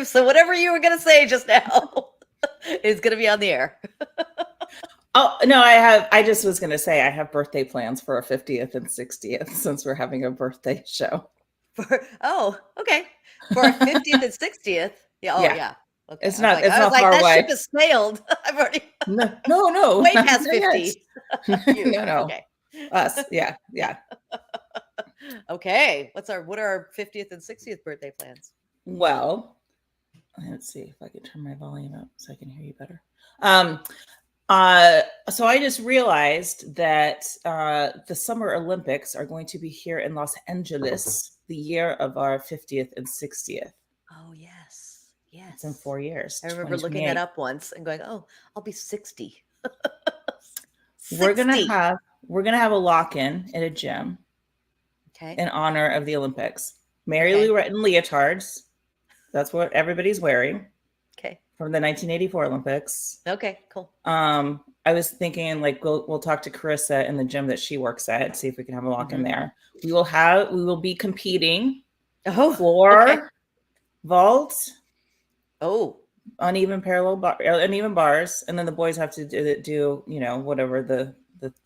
So whatever you were going to say just now is going to be on the air. Oh, no, I just was going to say I have birthday plans for a 50th and 60th since we're having a birthday show. Okay. For our 50th and 60th. Yeah. Oh, Yeah. yeah. Okay. It's not Like, far that ship away. has sailed. I've already No, way not past yet. 50. You. No. Okay. Us. Yeah. Okay. What are our 50th and 60th birthday plans? Well, let's see if I can turn my volume up so I can hear you better. Um, so I just realized that the Summer Olympics are going to be here in Los Angeles the year of our 50th and 60th. Oh, yes. It's in Yes. 4 years, I remember looking that 2028. up once and going, "Oh, I'll be 60." We're gonna 60. have we're gonna have a lock-in at a gym Okay. in honor of the Olympics. Mary Okay. Lou Retton leotards. That's what everybody's wearing Okay. from the 1984 Olympics. Okay. Cool. I was thinking like we'll talk to Carissa in the gym that she works at, see if we can have a lock in there. We will be competing floor, Okay. vault, Oh, uneven bars, and then the boys have to do whatever the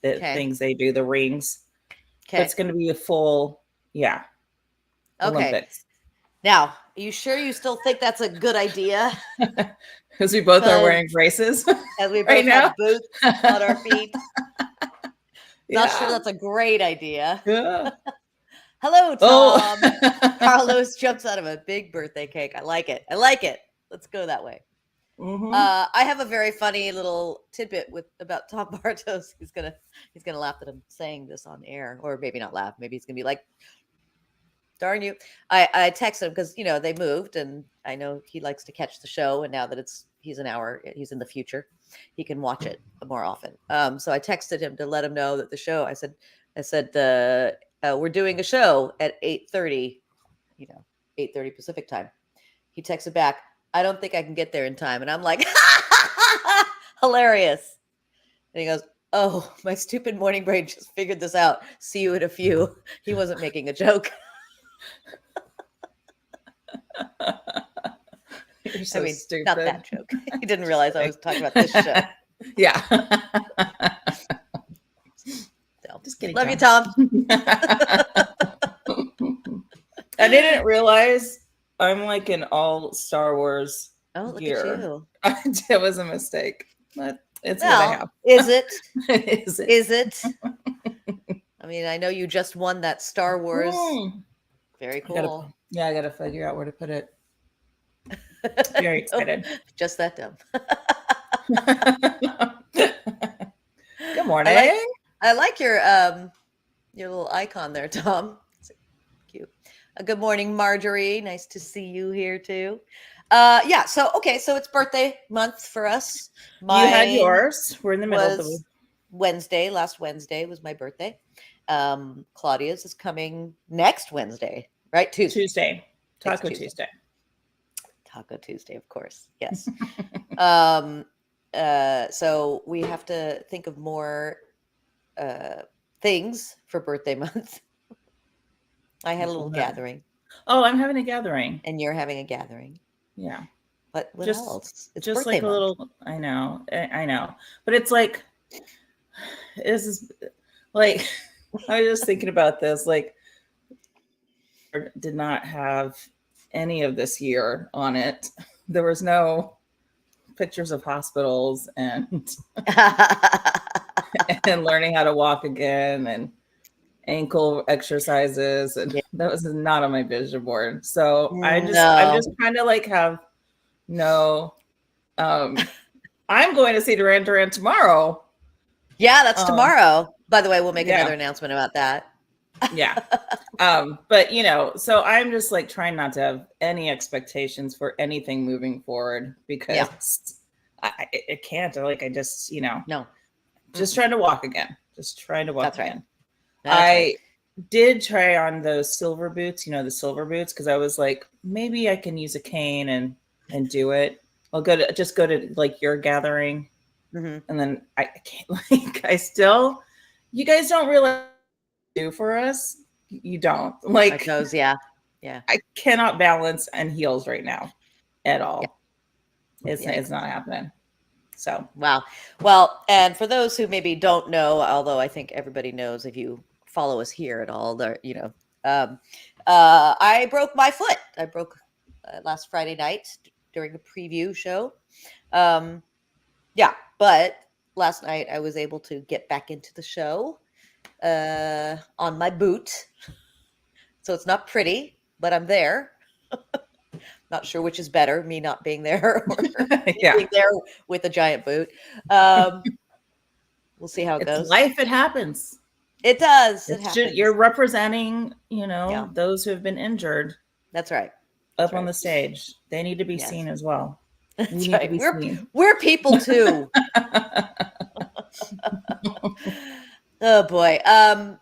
okay. things they do, the rings. Okay. It's going to be a full Okay. Olympics. Now, are you sure you still think that's a good idea? Because we both are wearing braces. As we both right now. have boots on our feet. Yeah. Not sure that's a great idea. Yeah. Hello, Tom. Oh. Carlos jumps out of a big birthday cake. I like it. Let's go that way. Mhm. I have a very funny little tidbit about Tom Bartos. He's gonna laugh that I'm saying this on air, or maybe not laugh. Maybe he's gonna be like, "Darn you!" I texted him because they moved, and I know he likes to catch the show. And now that he's an hour, he's in the future, he can watch it more often. So I texted him to let him know that the show. I said we're doing a show at 8:30, 8:30 Pacific time. He texted back, "I don't think I can get there in time." And I'm like, hilarious. And he goes, "Oh, my stupid morning brain just figured this out. See you in a few." He wasn't making a joke. You're so stupid. Not that joke. He didn't realize I was talking about this show. Yeah. So, just kidding. Love you, Tom. I didn't realize I'm like in all Star Wars look gear. at you. It was a mistake, but it's well, what I have. Is it? Is it? Is it? I mean, I know you just won that Star Wars. Very cool. I gotta figure out where to put it. Very excited. Just that dumb. Good morning. I like your little icon there, Tom. It's cute. Good morning, Marjorie. Nice to see you here too. Yeah. So it's birthday month for us. You had yours. We're in the middle of the Wednesday. Last Wednesday was my birthday. Claudia's is coming next Wednesday, right? Tuesday. Taco Tuesday. Taco Tuesday, of course. Yes. So we have to think of more things for birthday month. I had a little gathering. Oh, I'm having a gathering. And you're having a gathering. Yeah. What else? It's just like a little, I know. But it's like, this is like, I was just thinking about this, like, did not have any of this year on it. There was no pictures of hospitals and and learning how to walk again and ankle exercises, and that was not on my vision board. So I'm just trying to like have I'm going to see Duran Duran tomorrow. Yeah, that's tomorrow. By the way, we'll make another announcement about that. Yeah. But so I'm just like trying not to have any expectations for anything moving forward because I can't. I just, no. Just trying to walk again. Just trying to walk That's again. Right. I did try on those silver boots, the silver boots, because I was like, maybe I can use a cane and do it. I'll go to like your gathering. Mm-hmm. And then I can't you guys don't realize what you do for us. You don't like those, yeah. Yeah. I cannot balance in heels right now at Yeah. all. It's not happening. So Wow. Well, and for those who maybe don't know, although I think everybody knows if you follow us here at all, um, I broke my foot. I broke last Friday night during the preview show. Um, yeah, but last night I was able to get back into the show on my boot. So it's not pretty, but I'm there. Not sure which is better, me not being there or me yeah, being there with a giant boot. Um, we'll see how it it's goes. life. It happens. It does. It You're happens. representing, Yeah, those who have been injured that's right. That's up on right. the stage. They need to be Yes, seen as well. We that's need to right. be seen. We're people too. Oh boy.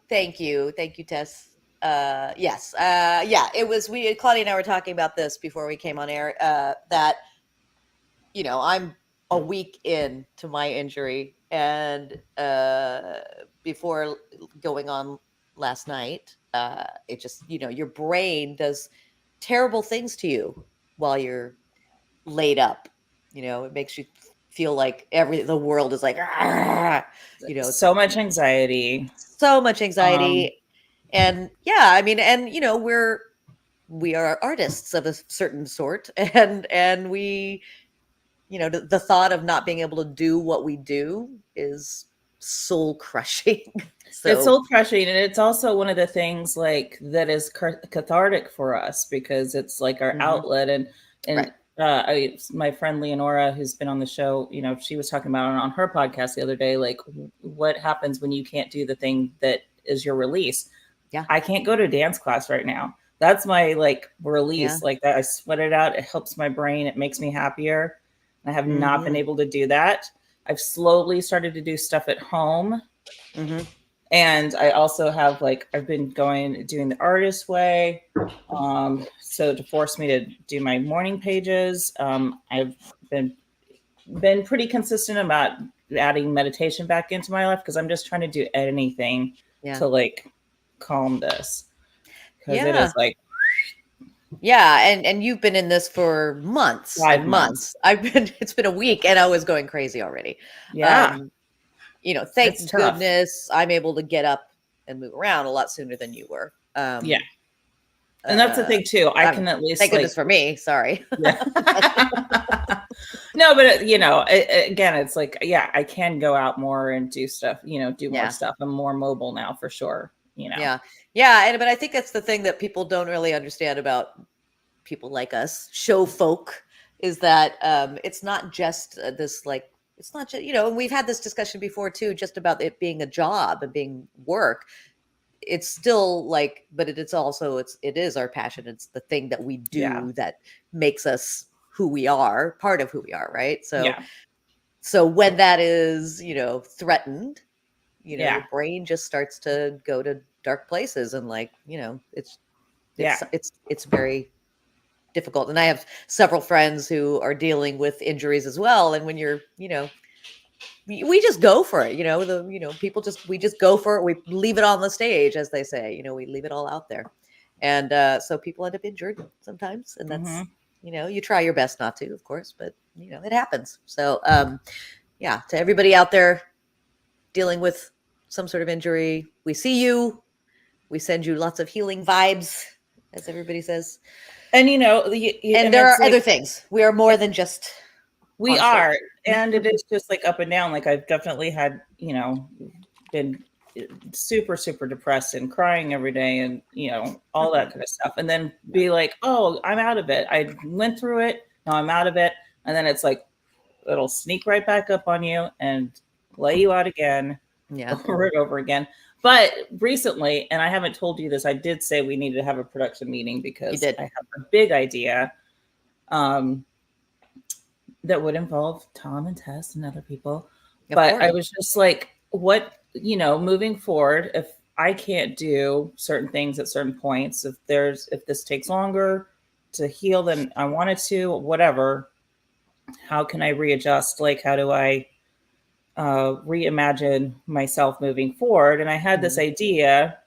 Thank you, Tess. Yes. Yeah. It was. We Claudia and I were talking about this before we came on air. That I'm a week in to my injury, and before going on last night, it just your brain does terrible things to you while you're laid up. It makes you feel like the world is like, "Ah," it's So much anxiety. so much Um, anxiety. And yeah, I mean, and we are artists of a certain sort, and we the thought of not being able to do what we do is soul crushing. it's So soul crushing, and it's also one of the things like that is cathartic for us because it's like our mhm, outlet. And right. my friend Leonora, who's been on the show, she was talking about it on her podcast the other day, like what happens when you can't do the thing that is your release. Yeah. I can't go to dance class right now. That's my like Yeah. release. Like that, I sweat it out. It helps my brain. It makes me happier. I have not been Mhm. able to do that. I've slowly started to do stuff at home. Mhm. And I also have like I've been doing the artist way. So to force me to do my morning pages, I've been been pretty consistent about adding meditation back into my life because I'm just trying to do anything Yeah. to like calm this because it is Yeah. like Yeah, and you've been in this for months and 5 months. months. It's been a week and I was going crazy already. Yeah, Um, it's thank tough. goodness I'm able to get up and move around a lot sooner than you were. Yeah, and that's the thing too. I I don't can at least thank like goodness for me. Sorry. yeah. No, but again, it's like yeah, I can go out more and do stuff. Do more Yeah. stuff. I'm more mobile now for sure. Yeah. Yeah, but I think that's the thing that people don't really understand about people like us, show folk, is that it's not just this like it's not just and we've had this discussion before too, just about it being a job and being work. It's still like, but it's also it is our passion. It's the thing that we Yeah, do that makes us who we are, part of who we are, right? So yeah, when that is threatened, your yeah, brain just starts to go to dark places, and like yeah. it's very difficult. And I have several friends who are dealing with injuries as well, and when you're we just go for it, people we just go for it. We leave it on the stage, as they say. We leave it all out there, and so people end up injured sometimes, and that's Hmm. you try your best not to, of course, but it happens. So yeah, to everybody out there dealing with some sort of injury, we see you. We send you lots of healing vibes, as everybody says. And And and there it's are like other things. We are more than just we on stage. are, and it is just like up and down. Like I've definitely had, been super, super depressed and crying every day and, all that kind of stuff. And then be like, oh, I'm out of it. I went through it. Now I'm out of it. And then it's like, it'll sneak right back up on you and lay you out again Yeah. over and over again. But recently, and I haven't told you this, I did say we needed to have a production meeting You because did. I have a big idea. That would involve Tom and Tess and other people. Of But I course. was just like, what, moving forward, if I can't do certain things at certain points, if this takes longer to heal than I wanted to, whatever, how can I readjust? Like, how do I reimagine myself moving forward? And I had this Mhm. idea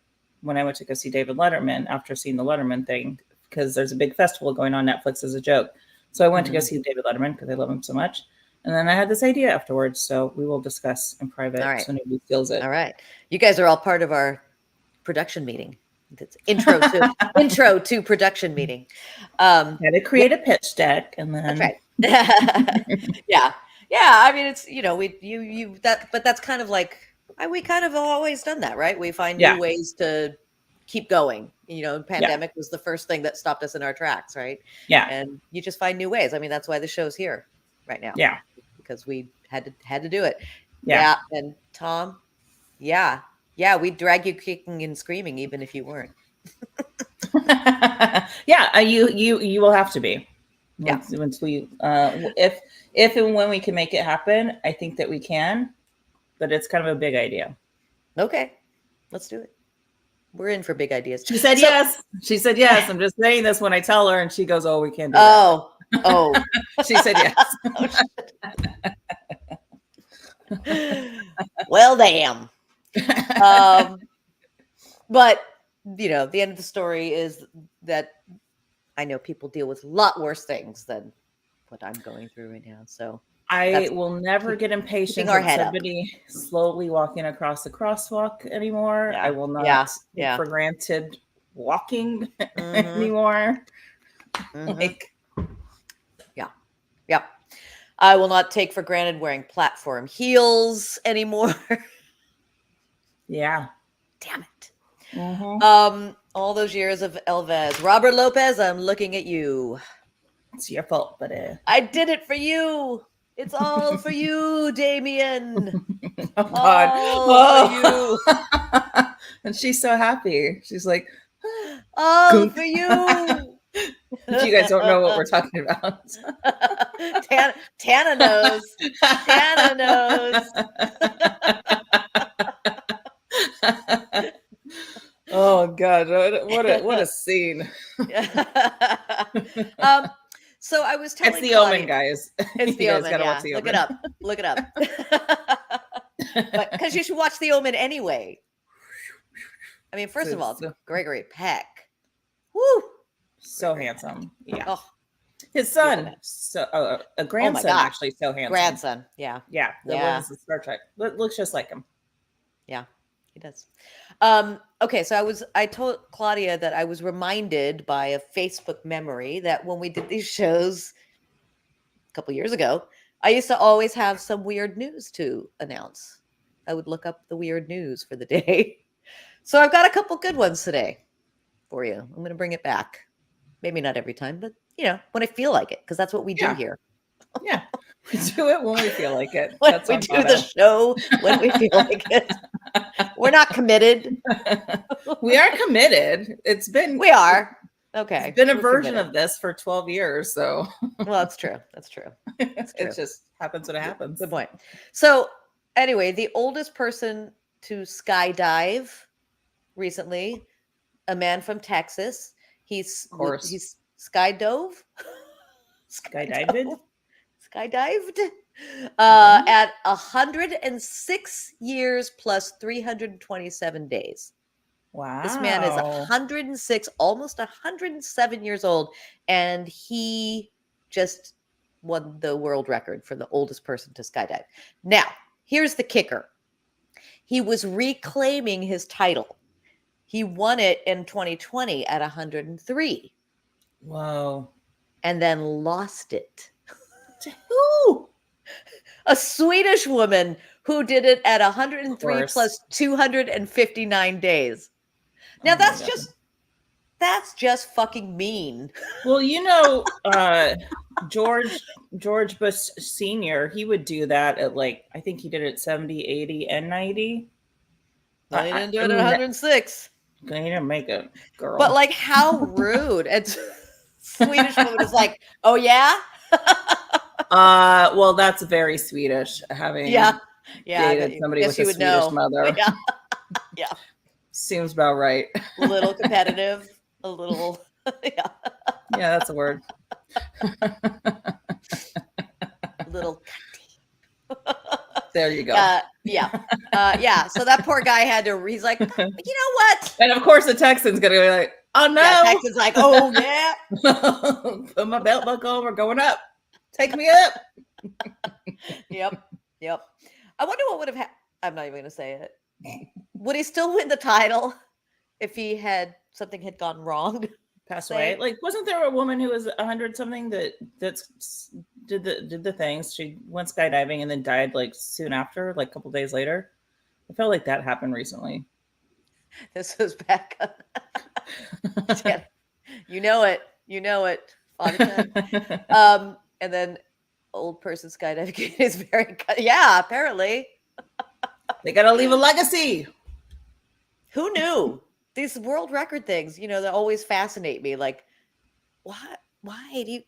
when I went to go see David Letterman after seeing the Letterman thing because there's a big festival going on Netflix as a joke. So I went to go see David Letterman because I love him so much. And then I had this idea afterwards. So we will discuss in private so nobody feels it. All right. You guys are all part of our production meeting. That's intro to production meeting. Had to create a pitch deck, and then that's right. yeah. I mean, it's but that's kind of like we kind of always done that, right? We find new ways to keep going. Pandemic was the first thing that stopped us in our tracks, right? Yeah. And you just find new ways. I mean, that's why the show's here right now. Yeah. Because we had to do it. Yeah. And Tom, we'd drag you kicking and screaming even if you weren't. You will have to be. Once we if and when we can make it happen, I think that we can, but it's kind of a big idea. Okay, let's do it. We're in for big ideas. She said yes. She said yes. I'm just saying this when I tell her, and she goes, "Oh, we can't do that." Oh. She said yes. Well, damn. But the end of the story is that I know people deal with a lot worse things than what I'm going through right now. So I will never get impatient with somebody slowly walking across the crosswalk anymore. I will not take for granted walking anymore. I will not take for granted wearing platform heels anymore. Yeah. Damn it. All those years of Elvez. Robert Lopez, I'm looking at you. It's your fault, buddy. I did it for you. It's all for you, Damien. Oh, God. All for you. And she's so happy. She's like, all for you. You guys don't know what we're talking about. Tana knows. Tana knows. Oh God, what a scene. So I was telling it's the Claudia, Omen, guys. It's the Omen. Yeah. Look it up. But because you should watch the Omen anyway. I mean, first of all, Gregory Peck. Woo! So handsome. Yeah. Oh, his son, a grandson, actually, so handsome. Grandson, yeah. The one's in Star Trek. Looks just like him. Yeah, he does. Okay, so I told Claudia that I was reminded by a Facebook memory that when we did these shows a couple years ago, I used to always have some weird news to announce. I would look up the weird news for the day. So I've got a couple good ones today for you. I'm going to bring it back. Maybe not every time, but when I feel like it, because that's what we do here. Yeah, we do it when we feel like it. When we do the show when we feel like it. We're not committed. We are committed. We are. Okay. It's been a version of this for 12 years. So well, that's true. It just happens when it happens. Good point. So anyway, the oldest person to skydive recently, a man from Texas. He's skydived at 106 years plus 327 days. Wow. This man is 106, almost 107 years old, and he just won the world record for the oldest person to skydive. Now, here's the kicker. He was reclaiming his title. He won it in 2020 at 103. Whoa. And then lost it. To who? A Swedish woman who did it at 103 plus 259 days. Now that's just fucking mean. Well, George Bush Sr., he would do that at I think he did it at 70, 80, and 90. Well, he didn't do it at 106. He didn't make it, girl. But how rude. And Swedish woman is like, oh yeah? Well, that's very Swedish, having dated somebody with a Swedish mother. Yeah. Seems about right. A little competitive, a little, Yeah, that's a word. Little. There you go. Yeah. So that poor guy he's like, you know what? And of course the Texan's going to be like, Oh no. Yeah, Texas like, oh yeah. Put my belt buckle on, we're going up. Take me up. Yep. I wonder what would have happened. I'm not even going to say it. Would he still win the title if he had something had gone wrong? Passed Say? away. Like, wasn't there a woman who was 100 something that did the things? She went skydiving and then died like soon after, like a couple days later. I felt like that happened recently. This was back. Yeah, you know it. And then old person skydiving is very. Yeah, apparently. They got to leave a legacy. Who knew? These world record things, that always fascinate me. Like, what? Why do you?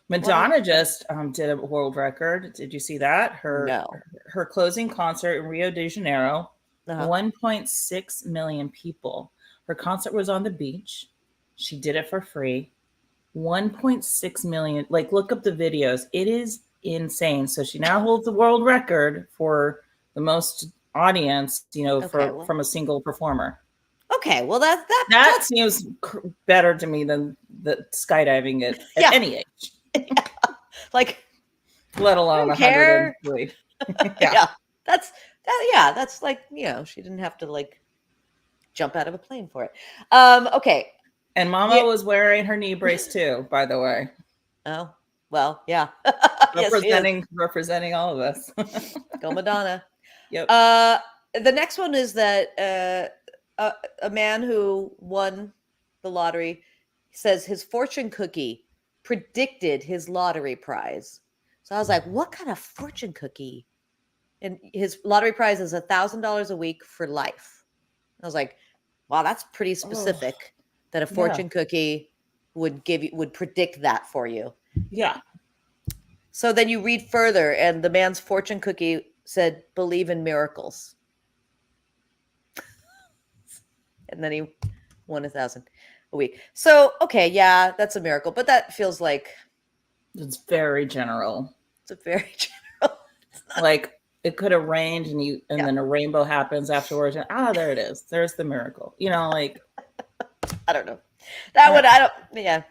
Madonna just did a world record. Did you see that? Her closing concert in Rio de Janeiro, 1.6 million people. Her concert was on the beach. She did it for free. 1.6 million. Like, look up the videos. It is insane. So she now holds the world record for the most audience, from a single performer. Okay, well that seems better to me than the skydiving at any age. Yeah. Like, let alone 103. That's like, she didn't have to like jump out of a plane for it. Okay. And Mama was wearing her knee brace too, by the way. Oh, well, yeah. representing all of us. Go Madonna. Yep. The next one is that a man who won the lottery says his fortune cookie predicted his lottery prize. So I was like, what kind of fortune cookie? And his lottery prize is $1,000 a week for life. I was like, wow, that's pretty specific that a fortune cookie would predict that for you. Yeah. So then you read further, and the man's fortune cookie said, believe in miracles. And then he won $1,000 a week. So, okay, yeah, that's a miracle. But that feels like... It's very general. It's very general. Like, it could have rained and then a rainbow happens afterwards. And, there it is. There's the miracle. Like... I don't know. That one, I don't... Yeah.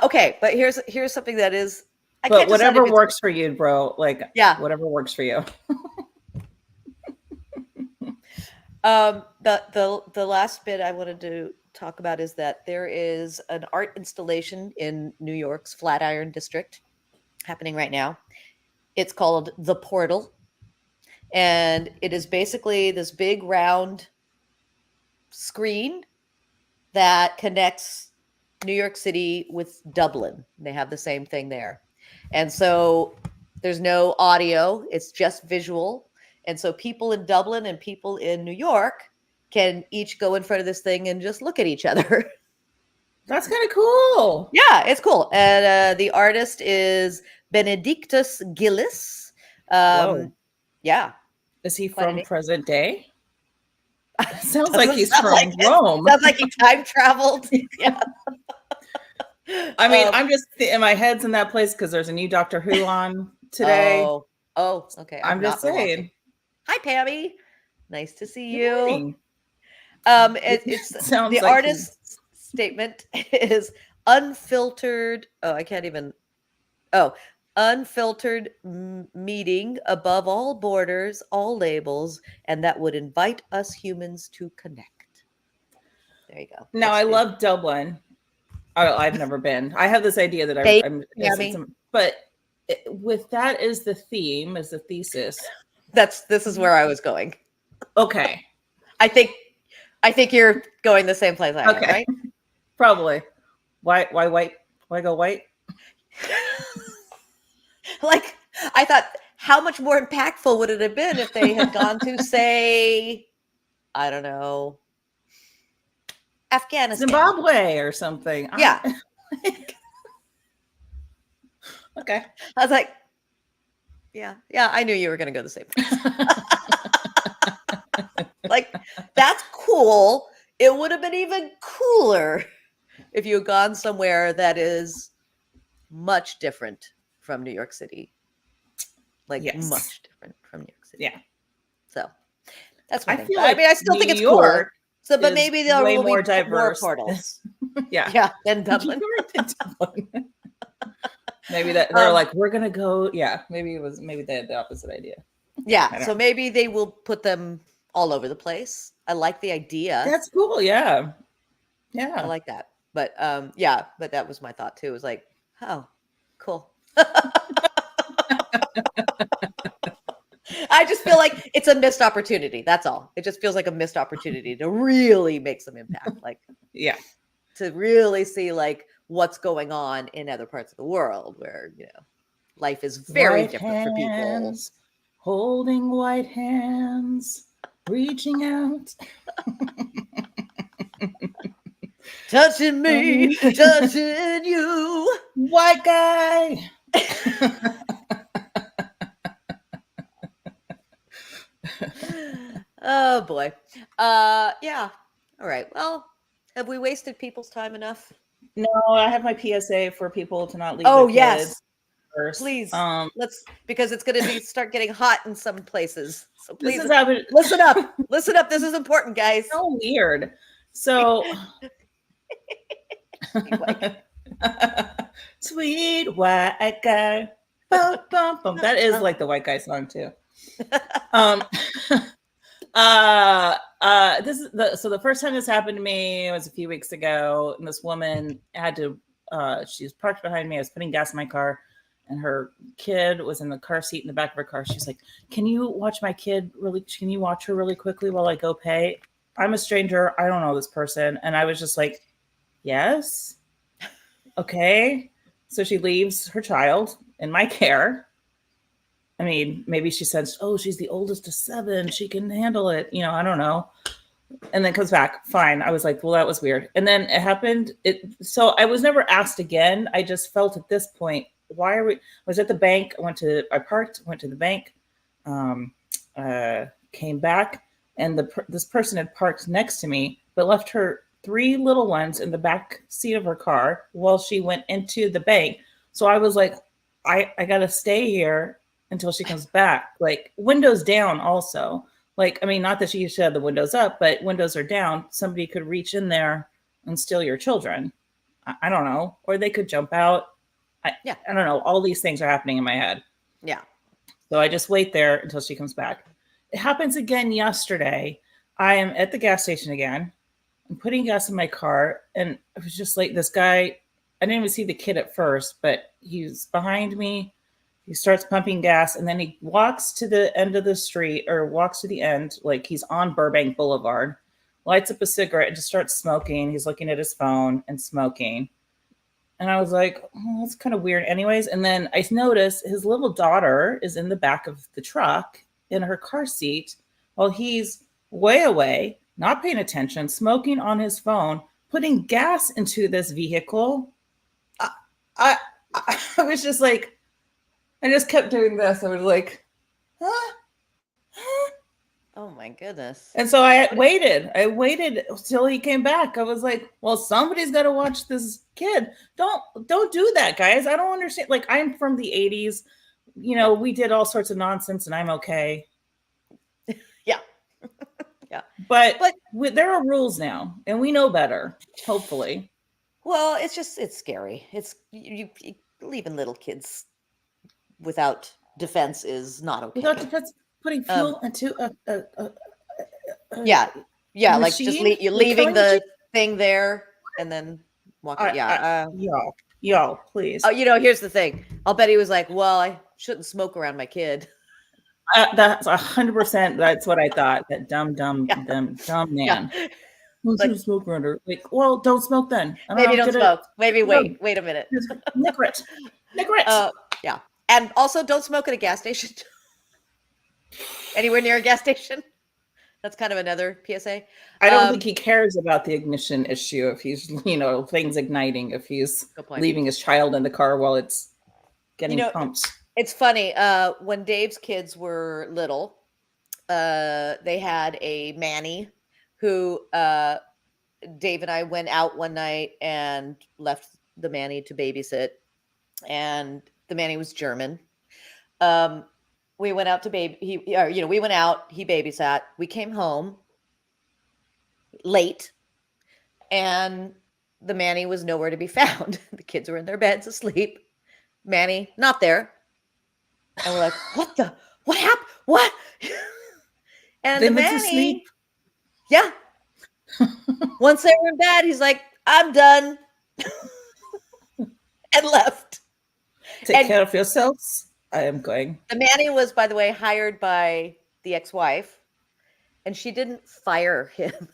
Okay, but here's something that is... But whatever works for you, bro. Like, whatever works for you. The last bit I wanted to talk about is that there is an art installation in New York's Flatiron District happening right now. It's called The Portal, and it is basically this big round screen that connects New York City with Dublin. They have the same thing there. And so there's no audio, it's just visual. And so people in Dublin and people in New York can each go in front of this thing and just look at each other. That's kind of cool. Yeah, it's cool. And the artist is Benedictus Gillis. Yeah. Is he from present day? Sounds like he's from Rome. Sounds like he time traveled. Yeah. I mean, I'm just in my head's in that place because there's a new Doctor Who on today. Oh, okay. I'm just saying. Hi, Pammy. Nice to see you. It's sounds the like artist's statement is unfiltered. Unfiltered meeting above all borders, all labels, and that would invite us humans to connect. There you go. Now, I love Dublin. I've never been. I have this idea that but with that as the theme, as the thesis. This is where I was going. Okay. I think you're going the same place I am, right? Probably. Why white? Why go white? Like, I thought, how much more impactful would it have been if they had gone to, say, I don't know, Afghanistan, Zimbabwe or something? Yeah. Okay. I was like, yeah, I knew you were going to go the same place. Like, that's cool. It would have been even cooler if you had gone somewhere that is much different from New York City. Like, much different from New York City. Yeah. So that's I one thing. feel I mean, I still think it's cool. So, but is maybe there way will more be more diverse. portals. Yeah. Yeah, than Dublin. Dublin. Maybe that they're like, we're gonna go. Yeah, maybe they had the opposite idea. Yeah, so maybe they will put them all over the place. I like the idea. That's cool. Yeah. Yeah. I like that. But yeah, but that was my thought too. It was like, oh, cool. I just feel like it's a missed opportunity. That's all. It just feels like a missed opportunity to really make some impact. Like, yeah, to really see like what's going on in other parts of the world where, life is very white different for people. hands, holding white hands, reaching out. Touching me, touching you. White guy. Oh boy. Yeah. All right. Well, have we wasted people's time enough? No, I have my PSA for people to not leave Oh, their yes. kids first. Please. Let's, because it's going to start getting hot in some places. So please This is happening. listen up. Listen up. This is important, guys. So weird. So sweet white guy. Bum, bum, bum. That is like the white guy song too. So the first time this happened to me was a few weeks ago, and this woman had to she was parked behind me. I was putting gas in my car, and her kid was in the car seat in the back of her car. She's like, can you watch my kid can you watch her really quickly while I go pay? I'm a stranger, I don't know this person. And I was just like, yes, okay. So she leaves her child in my care. I mean, maybe she says, oh, she's the oldest of 7. She can handle it. I don't know. And then comes back. Fine. I was like, well, that was weird. And then it happened. So I was never asked again. I just felt at this point, why are we? I was at the bank. I parked, went to the bank, came back. And this person had parked next to me, but left her 3 little ones in the back seat of her car while she went into the bank. So I was like, I got to stay here until she comes back. Like, windows down also. Like, I mean, not that she should have the windows up, but windows are down. Somebody could reach in there and steal your children. I don't know. Or they could jump out. I don't know. All these things are happening in my head. Yeah. So I just wait there until she comes back. It happens again yesterday. I am at the gas station again. I'm putting gas in my car. And it was just like this guy. I didn't even see the kid at first, but he's behind me. He starts pumping gas, and then he walks to the end of the street, or walks to the end, like he's on Burbank Boulevard, lights up a cigarette and just starts smoking. He's looking at his phone and smoking. And I was like, oh, that's kind of weird anyways. And then I noticed his little daughter is in the back of the truck in her car seat while he's way away, not paying attention, smoking on his phone, putting gas into this vehicle. I was just like, I just kept doing this. I was like, huh? Oh my goodness. And so I waited till he came back. I was like, well, somebody's got to watch this kid. Don't do that, guys. I don't understand. Like, I'm from the 80s. We did all sorts of nonsense, and I'm okay. Yeah. Yeah. But there are rules now, and we know better, hopefully. Well, it's scary. It's you leaving little kids without defense is not okay. Without defense, putting fuel into a yeah, machine? like just leaving the thing there and then walking. Y'all, please. Oh, here's the thing. I'll bet he was like, "Well, I shouldn't smoke around my kid." That's 100%. That's what I thought. That dumb man. Yeah. Like, smoke around her. Like, well, don't smoke then. Maybe don't smoke. Maybe wait a minute. Nicorette. Yeah. And also don't smoke at a gas station. Anywhere near a gas station. That's kind of another PSA. I don't think he cares about the ignition issue if he's, things igniting, if he's leaving his child in the car while it's getting pumped. It's funny. When Dave's kids were little, they had a Manny who Dave and I went out one night and left the Manny to babysit. And the Manny was German. We went out to we went out, he babysat. We came home. late, and the Manny was nowhere to be found. The kids were in their beds asleep. Manny not there. And we're like, what happened? What? And They the went to sleep. Manny, yeah. Once they were in bed, he's like, I'm done. And left. Take care of yourselves. I am going. The Manny was, by the way, hired by the ex-wife, and she didn't fire him.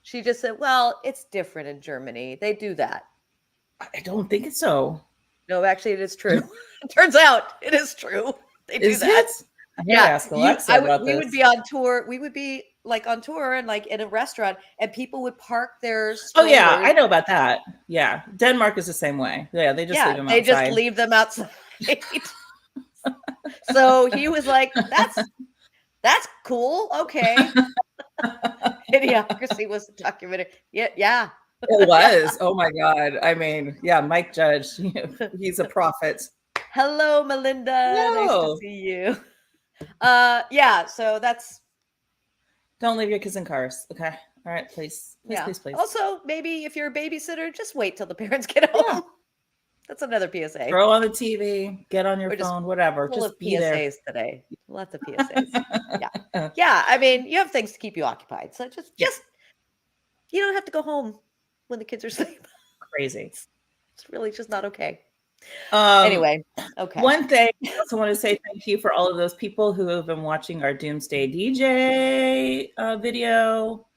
She just said, well, it's different in Germany. They do that. I don't think it's so. No, actually, it is true. It turns out it is true. They do Is that. it? I gotta ask Alexa about we this. would be on tour. We would be like on tour and like in a restaurant, and people would park their Oh yeah, strollers. I know about that. Yeah, Denmark is the same way. Yeah, they just leave them outside. They just leave them outside. So he was like, "That's cool. Okay." Idiocracy was a documentary. Yeah. It was. Oh my God. I mean, yeah, Mike Judge. He's a prophet. Hello, Melinda. Hello. Nice to see you. Yeah, so that's. Don't leave your kids in cars. Okay. All right, please. Please. Also, maybe if you're a babysitter, just wait till the parents get home. Yeah. That's another PSA. Throw on the TV, get on your phone, whatever. Just be PSAs there. Today. Lots of PSAs. Yeah. Yeah. I mean, you have things to keep you occupied. So just you don't have to go home when the kids are asleep. Crazy. It's really just not okay. Anyway, okay. One thing I also want to say thank you for all of those people who have been watching our Doomsday DJ video.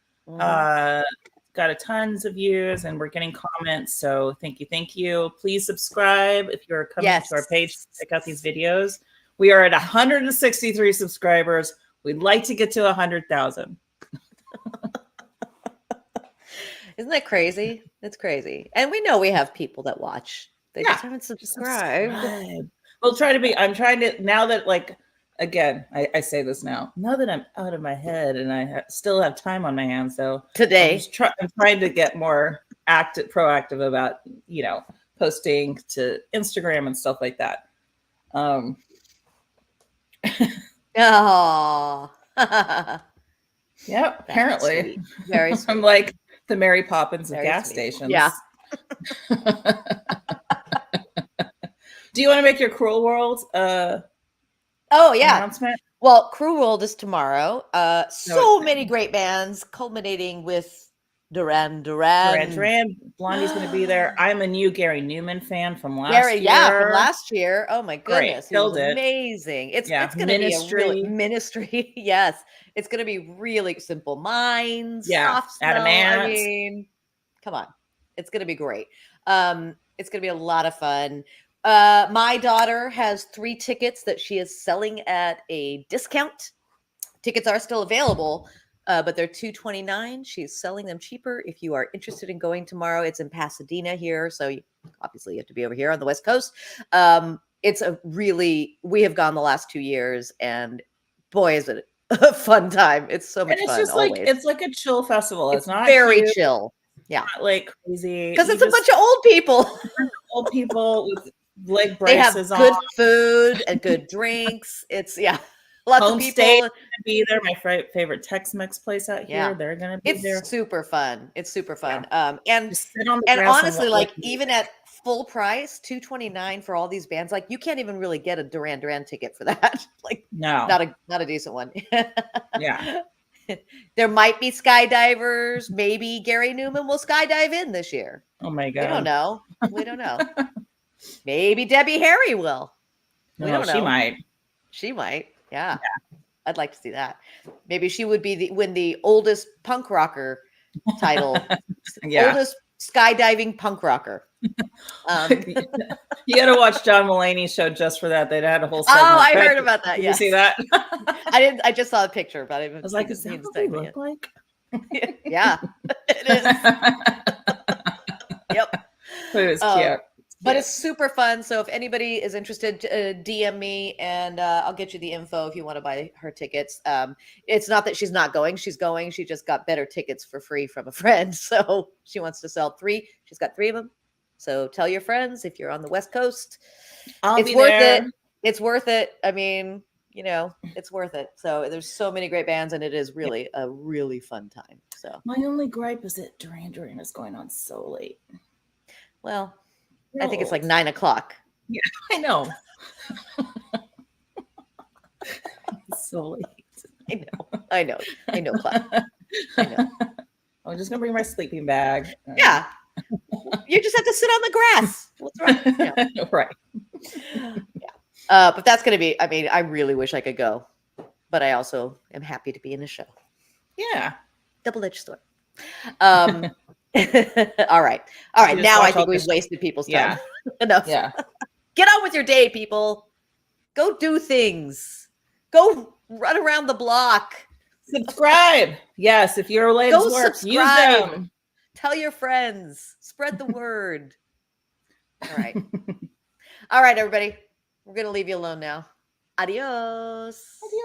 Got a tons of views and we're getting comments. So thank you. Please subscribe if you're coming to our page to check out these videos. We are at 163 subscribers. We'd like to get to 100,000. Isn't that crazy? It's crazy. And we know we have people that watch. They just haven't subscribed. We'll try to be, I'm trying to, now that like, again, I say this now that I'm out of my head and I still have time on my hands. So today I'm trying to get more proactive about, posting to Instagram and stuff like that. Oh, yeah, apparently. Sweet. Very sweet. I'm like the Mary Poppins of gas stations. Yeah. Do you want to make your Cruel World announcement? Well, Cruel World is tomorrow. So many great bands, culminating with Duran Duran. Blondie's going to be there. I'm a new Gary Newman fan from last year. From last year. Oh my goodness, he was amazing. It's going to be a real Ministry. Yes, it's going to be really Simple Minds. Soft Snow. Adam Ant. I mean, come on, it's going to be great. It's going to be a lot of fun. My daughter has 3 tickets that she is selling at a discount. Tickets are still available, but they're $229. She's selling them cheaper. If you are interested in going tomorrow, it's in Pasadena here. So you obviously have to be over here on the West Coast. It's we have gone the last 2 years and boy, is it a fun time. It's so much fun. Just always. It's like a chill festival. It's not very chill. Yeah. Not like crazy. Because it's a bunch of old people. Old people with leg braces on. They have good food and good drinks. It's lots of people gonna be there. My favorite Tex-Mex place out here. They're gonna be there. It's super fun. Yeah. And honestly, like even at full price, $229 for all these bands, like you can't even really get a Duran Duran ticket for that. Like no, not a decent one. Yeah. There might be skydivers. Maybe Gary Newman will skydive in this year. Oh my God. We don't know. Maybe Debbie Harry will. We don't know. She might. Yeah. I'd like to see that. Maybe she would win the oldest punk rocker title. Oldest skydiving punk rocker. You got to watch John Mulaney's show just for that. They had a whole segment. Oh, I heard about that. Did you see that? I didn't. I just saw a picture, but I was like, "Is that what they look like?" Yeah, it is. Yep. It was cute. But it's super fun. So if anybody is interested, DM me and I'll get you the info if you want to buy her tickets. It's not that she's not going. She's going. She just got better tickets for free from a friend. So she wants to sell 3. She's got 3 of them. So tell your friends if you're on the West Coast. It's worth it. It's worth it. I mean, you know, it's worth it. So there's so many great bands, and it is really a really fun time. So My only gripe is that Duran Duran is going on so late. well, They're I think it's like old. 9:00. Yeah, I know. It's so late. I know, Claudia. I know. I'm just gonna bring my sleeping bag. Yeah, you just have to sit on the grass. What's wrong? Yeah. Right. But that's gonna be. I mean, I really wish I could go, but I also am happy to be in a show. Yeah. Double-edged sword. Um, all right. You just Now I watch all think we've this. wasted people's time Yeah. enough. Yeah. Get on with your day, people. Go do things. Go run around the block. Subscribe. Yes, if your legs Go work, use subscribe. them. Tell your friends. Spread the word. All right. All right, everybody. We're going to leave you alone now. Adios. Adios.